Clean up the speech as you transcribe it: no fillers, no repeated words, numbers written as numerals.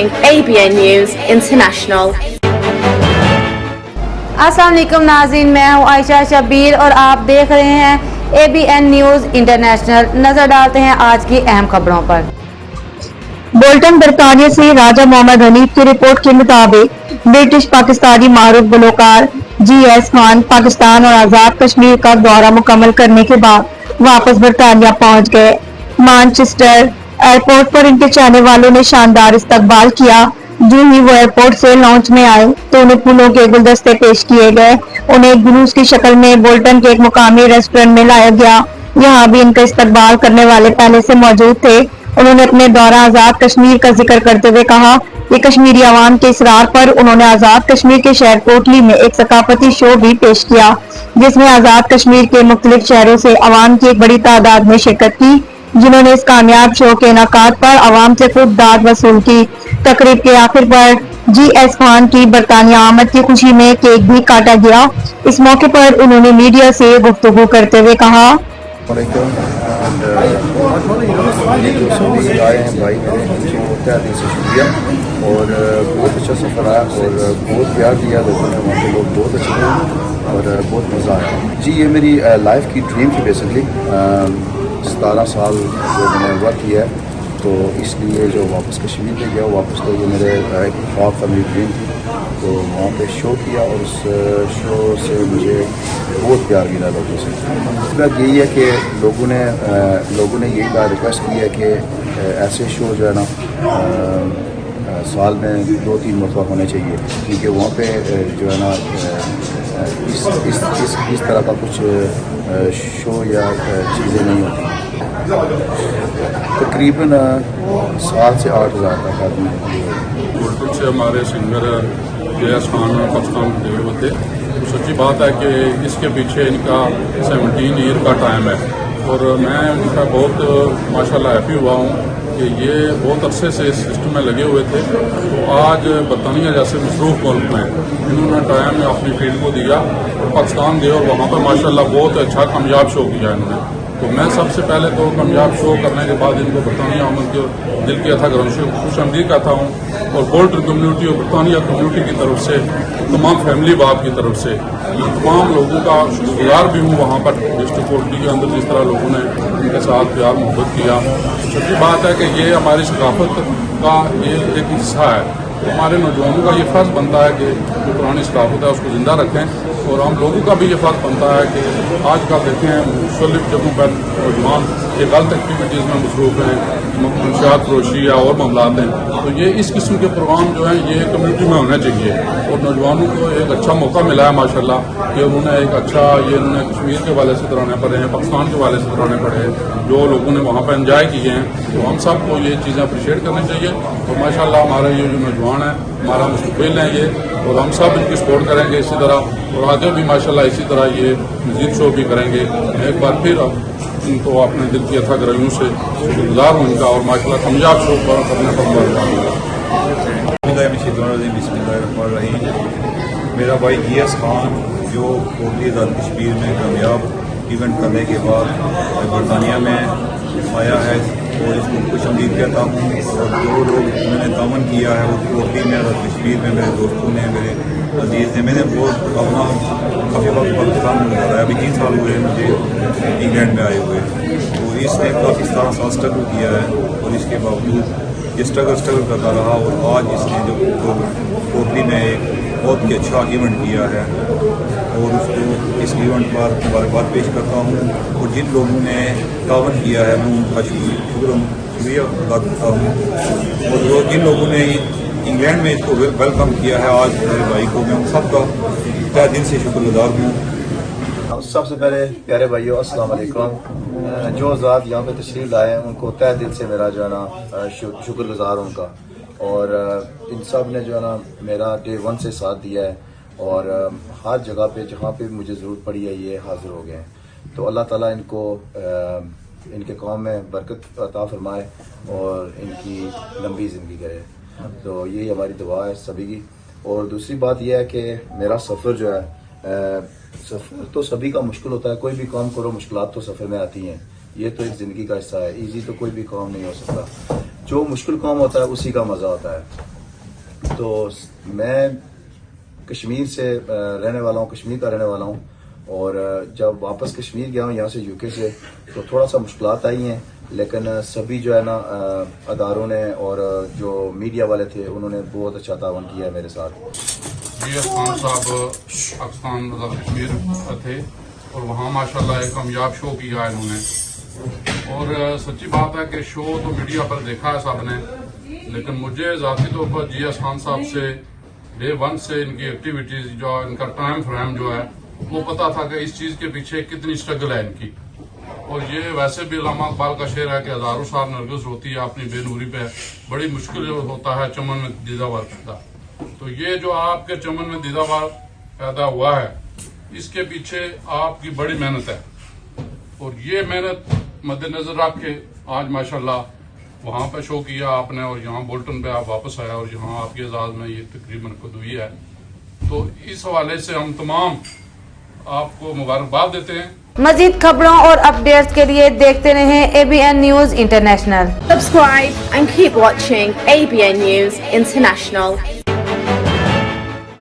ABN News International. अस्सलाम वालेकुम नाज़रीन, मैं हूँ आयशा शबीर और आप देख रहे हैं ABN न्यूज़ इंटरनेशनल। नजर डालते हैं आज की अहम खबरों पर। बोल्टन बरतानिया से राजा मोहम्मद हनीफ की रिपोर्ट के मुताबिक ब्रिटिश पाकिस्तानी मारूफ गुलकार GS खान पाकिस्तान और आज़ाद कश्मीर का दौरा मुकम्मल करने के बाद वापस बरतानिया पहुंच गए। मानचेस्टर एयरपोर्ट पर इनके चाहने वालों ने शानदार इस्तकबाल किया। जो ही वो एयरपोर्ट से लॉन्च में आए तो उन्हें फूलों के गुलदस्ते पेश किए गए। उन्हें एक जुलूस की शक्ल में बोल्टन के एक मुकामी रेस्टोरेंट में लाया गया। यहाँ भी इनका इस्तकबाल करने वाले पहले से मौजूद थे। उन्होंने अपने दौरा आज़ाद कश्मीर का जिक्र करते हुए कहा कि कश्मीरी अवाम के इसरार पर उन्होंने आज़ाद कश्मीर के शहर कोटली में एक सकाफती शो भी पेश किया, जिसमें आज़ाद कश्मीर के मुख्तलिफ शहरों से अवाम की एक बड़ी तादाद में शिरकत की, जिन्होंने इस कामयाब शो के इनाकाद पर अवाम से खुद दाद वसूल की। तकरीब के आखिर पर GS खान की बरतानिया आमद की खुशी में केक भी काटा गया। इस मौके पर उन्होंने मीडिया से गुफ्तगू करते हुए कहा, ये जो सभी आए हैं भाई मेरे, उनको तहे दिल से शुक्रिया और बहुत अच्छा सफ़र आया और बहुत प्यार दिया लोगों ने, वहाँ के लोग बहुत अच्छे थे और बहुत मज़ा आया जी। ये मेरी लाइफ की ड्रीम थी बेसिकली। 17 साल जो मैंने वर्क किया है तो इसलिए जो वापस कश्मीर में गया वापस, तो ये मेरे एक ख्वाब था, मेरी ड्रीम थी। तो वहाँ पे शो किया और उस शो से मुझे बहुत प्यार मिला लोगों से। बात यही है कि लोगों ने यही रिक्वेस्ट की है कि ऐसे शो जो है ना साल में 2-3 मरतबा होने चाहिए, क्योंकि वहाँ पे जो है ना इस तरह का कुछ शो या चीज़ें नहीं होती। तकरीबन 7 से 8 हज़ार तक आदमी बोल्टन से हमारे सिंगर GS खान पाकिस्तान गए हुए थे। तो सच्ची बात है कि इसके पीछे इनका 17 ईयर का टाइम है और मैं उनका बहुत माशाल्लाह हैप्पी हुआ हूँ कि ये बहुत अरसे से इस सिस्टम में लगे हुए थे। तो आज बरतानिया जैसे मसरूफ़ मुल्क में इन्होंने टाइम अपनी फील्ड को दिया और पाकिस्तान गए और वहाँ पर माशाल्लाह बहुत अच्छा कामयाब शो किया इन्होंने। तो मैं सबसे पहले तो कामयाब शो करने के बाद इनको बरतानिया आमद के दिल की अथक खुशआमदीद कहता हूँ और बोल्टन कम्युनिटी और बरतानिया कम्युनिटी की तरफ से, तमाम फैमिली बाप की तरफ से तमाम लोगों का शुक्रगुजार भी हूँ। वहाँ पर डिस्ट्रिक्ट कोटली के अंदर जिस तरह लोगों ने उनके साथ प्यार मोहब्बत किया, सच्ची बात है कि ये हमारी सकाफत का ये एक हिस्सा है। तो हमारे नौजवानों का ये फ़र्ज़ बनता है कि जो पुरानी सकाफत है उसको ज़िंदा रखें और हम लोगों का भी ये फ़र्ज़ बनता है कि आजकल देखें मुख्तलिफ़ जगहों पर नौजवान ये गलत एक्टिविटीज़ में मसरूफ़ हैं, मंशियात फरोशी या और मामलात हैं। तो ये इस किस्म के प्रोग्राम जो हैं ये कम्युनिटी में होने चाहिए और नौजवानों को एक अच्छा मौका मिला है माशाल्लाह कि उन्होंने एक अच्छा ये उन्होंने कश्मीर के वाले से तराने पड़े हैं, पाकिस्तान के वाले से तराने पड़े हैं, जो लोगों ने वहाँ पर एंजॉय किए हैं। तो हम सबको ये चीज़ें अप्रिशिएट करनी चाहिए और माशाल्लाह हमारा ये जो नौजवान है हमारा मुस्तकबिल है ये, और हम सब इनकी सपोर्ट करेंगे इसी तरह और आगे भी माशाल्लाह इसी तरह ये मज़ीद शो भी करेंगे। एक बार फिर इनको अपने दिल की अथक रवियों से शुक्रगुजार हूँ इनका और माशाल्लाह कामयाब शो करने पर मेरा भाई GS खान जो कोटली आज़ाद कश्मीर में कामयाब इवेंट करने के बाद बरतानिया में आया है और इसको खुशआमदीद कहता हूँ। और जो लोग मैंने दामन किया है वो कोटली में आज़ाद कश्मीर में मेरे दोस्तों ने, मेरे अजीज़ ने, मैंने बहुत अपना काफ़ी वक्त पाकिस्तान में गुजारा है। अभी 3 साल हुए हैं मुझे इंग्लैंड में आए हुए। तो इसने काफ़ी 17 साल स्ट्रगल किया है और इसके बावजूद ये स्ट्रगल करता रहा और आज इसने जो कोटली में एक बहुत ही अच्छा इवेंट किया है और उसको इस इवेंट पर मुबारकबाद पेश करता हूँ। और जिन लोगों ने तावन किया है मैं उनका शुक्रिया अदा करता हूँ और जो जिन लोगों ने इंग्लैंड में इसको वेलकम किया है आज मेरे भाई को, मैं उन सबका तहे दिल से शुक्रगुजार हूँ। सबसे पहले प्यारे भाइयों अस्सलाम वालेकुम। जो आज़ाद यहाँ पे तशरीफ़ लाए हैं उनको तहे दिल से मेरा जो है ना शुक्रगुजार हूँ उनका। और इन सब ने जो है ना मेरा Day 1 से साथ दिया है और हर जगह पे जहाँ पे मुझे ज़रूरत पड़ी है ये हाज़िर हो गए हैं। तो अल्लाह ताला इनको इनके कौम में बरकत अता फरमाए और इनकी लंबी ज़िंदगी करे। तो यही हमारी दुआ है सभी की। और दूसरी बात यह है कि मेरा सफ़र जो है सफ़र तो सभी का मुश्किल होता है, कोई भी काम करो मुश्किलात तो सफ़र में आती हैं। ये तो एक ज़िंदगी का हिस्सा है, ईजी तो कोई भी काम नहीं हो सकता। جو مشکل کام ہوتا ہے اسی کا مزہ ہوتا ہے. تو میں کشمیر سے رہنے والا ہوں, کشمیر کا رہنے والا ہوں, اور جب واپس کشمیر گیا ہوں یہاں سے یو کے سے, تو تھوڑا سا مشکلات آئی ہیں, لیکن سبھی جو ہے نا اداروں نے اور جو میڈیا والے تھے انہوں نے بہت اچھا تعاون کیا ہے میرے ساتھ. GS خان صاحب پاکستان کشمیر تھے اور وہاں ماشاءاللہ ایک کامیاب شو کیا ہے انہوں نے, اور سچی بات ہے کہ شو تو میڈیا پر دیکھا ہے سب نے, لیکن مجھے ذاتی طور پر GS خان صاحب سے ڈے 1 سے ان کی ایکٹیویٹیز جو ان کا ٹائم فریم جو ہے وہ پتا تھا کہ اس چیز کے پیچھے کتنی اسٹرگل ہے ان کی. اور یہ ویسے بھی علامہ اقبال کا شعر ہے کہ ہزاروں سال نرگس ہوتی ہے اپنی بے نوری پہ, بڑی مشکل ہوتا ہے چمن میں دیداور پیدا. تو یہ جو آپ کے چمن میں دیداور پیدا ہوا ہے اس کے پیچھے آپ کی بڑی محنت ہے, اور یہ محنت مد نظر رکھ کے آج ماشاءاللہ وہاں پہ شو کیا آپ نے, اور یہاں بولٹن پہ آپ واپس آیا اور یہاں آپ کے اعزاز میں یہ تقریب منعقد ہوئی ہے. تو اس حوالے سے ہم تمام آپ کو مبارکباد دیتے ہیں. مزید خبروں اور اپڈیٹس کے لیے دیکھتے رہیں ABN news international. Subscribe and keep watching ABN News International.